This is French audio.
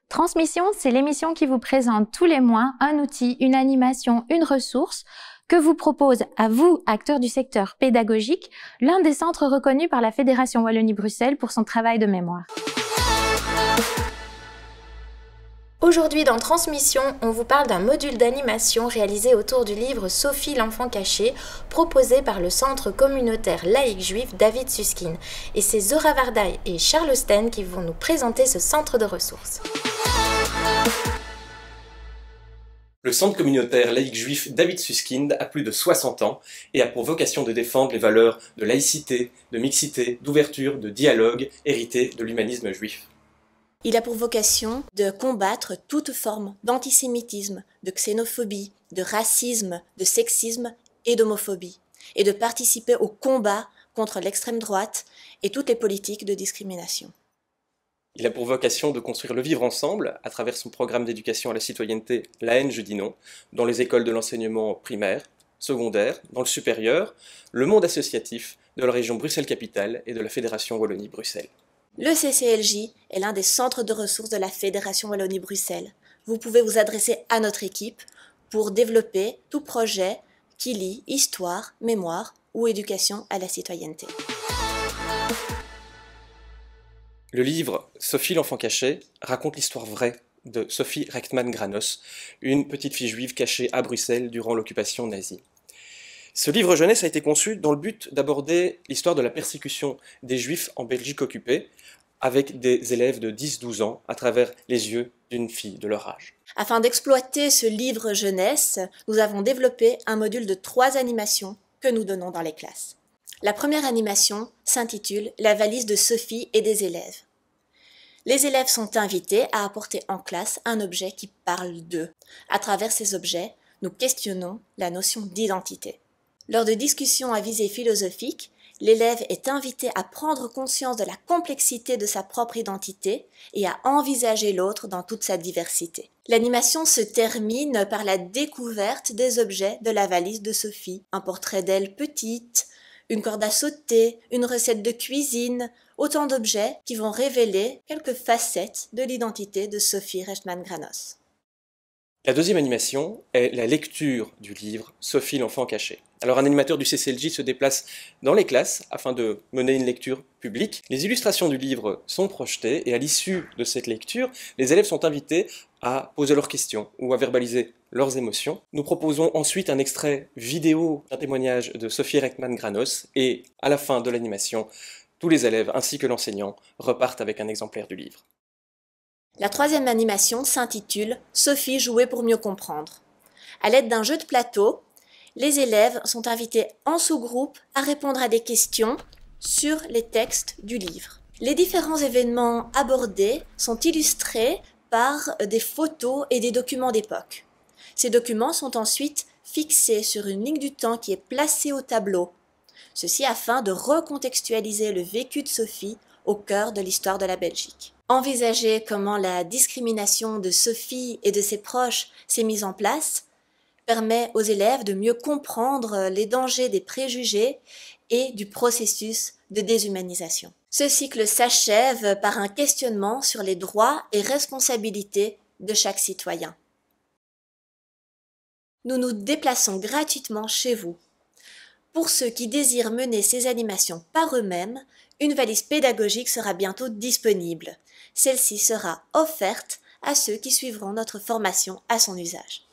Transmission, c'est l'émission qui vous présente tous les mois un outil, une animation, une ressource que vous propose à vous, acteurs du secteur pédagogique, l'un des centres reconnus par la Fédération Wallonie-Bruxelles pour son travail de mémoire. Aujourd'hui dans Transmission, on vous parle d'un module d'animation réalisé autour du livre Sophie l'enfant caché, proposé par le centre communautaire laïque juif David Susskind. Et c'est Zora Vardaï et Charles Sten qui vont nous présenter ce centre de ressources. Le centre communautaire laïque juif David Susskind a plus de 60 ans et a pour vocation de défendre les valeurs de laïcité, de mixité, d'ouverture, de dialogue héritées de l'humanisme juif. Il a pour vocation de combattre toute forme d'antisémitisme, de xénophobie, de racisme, de sexisme et d'homophobie, et de participer au combat contre l'extrême droite et toutes les politiques de discrimination. Il a pour vocation de construire le vivre ensemble à travers son programme d'éducation à la citoyenneté La haine, je dis non, dans les écoles de l'enseignement primaire, secondaire, dans le supérieur, le monde associatif de la région Bruxelles-Capitale et de la Fédération Wallonie-Bruxelles. Le CCLJ est l'un des centres de ressources de la Fédération Wallonie-Bruxelles. Vous pouvez vous adresser à notre équipe pour développer tout projet qui lie histoire, mémoire ou éducation à la citoyenneté. Le livre Sophie l'enfant caché raconte l'histoire vraie de Sophie Rechtmann-Granos, une petite fille juive cachée à Bruxelles durant l'occupation nazie. Ce livre jeunesse a été conçu dans le but d'aborder l'histoire de la persécution des Juifs en Belgique occupée, avec des élèves de 10-12 ans à travers les yeux d'une fille de leur âge. Afin d'exploiter ce livre jeunesse, nous avons développé un module de 3 animations que nous donnons dans les classes. La première animation s'intitule « La valise de Sophie et des élèves ». Les élèves sont invités à apporter en classe un objet qui parle d'eux. À travers ces objets, nous questionnons la notion d'identité. Lors de discussions à visée philosophique, l'élève est invité à prendre conscience de la complexité de sa propre identité et à envisager l'autre dans toute sa diversité. L'animation se termine par la découverte des objets de la valise de Sophie. Un portrait d'elle petite, une corde à sauter, une recette de cuisine, autant d'objets qui vont révéler quelques facettes de l'identité de Sophie Rechtmann-Granos. La deuxième animation est la lecture du livre Sophie l'enfant caché. Alors un animateur du CCLJ se déplace dans les classes afin de mener une lecture publique. Les illustrations du livre sont projetées et à l'issue de cette lecture, les élèves sont invités à poser leurs questions ou à verbaliser leurs émotions. Nous proposons ensuite un extrait vidéo d'un témoignage de Sophie Rechtmann-Granos et à la fin de l'animation, tous les élèves ainsi que l'enseignant repartent avec un exemplaire du livre. La troisième animation s'intitule « Sophie jouer pour mieux comprendre ». À l'aide d'un jeu de plateau, les élèves sont invités en sous-groupe à répondre à des questions sur les textes du livre. Les différents événements abordés sont illustrés par des photos et des documents d'époque. Ces documents sont ensuite fixés sur une ligne du temps qui est placée au tableau, ceci afin de recontextualiser le vécu de Sophie au cœur de l'histoire de la Belgique. Envisager comment la discrimination de Sophie et de ses proches s'est mise en place permet aux élèves de mieux comprendre les dangers des préjugés et du processus de déshumanisation. Ce cycle s'achève par un questionnement sur les droits et responsabilités de chaque citoyen. Nous nous déplaçons gratuitement chez vous. Pour ceux qui désirent mener ces animations par eux-mêmes, une valise pédagogique sera bientôt disponible. Celle-ci sera offerte à ceux qui suivront notre formation à son usage.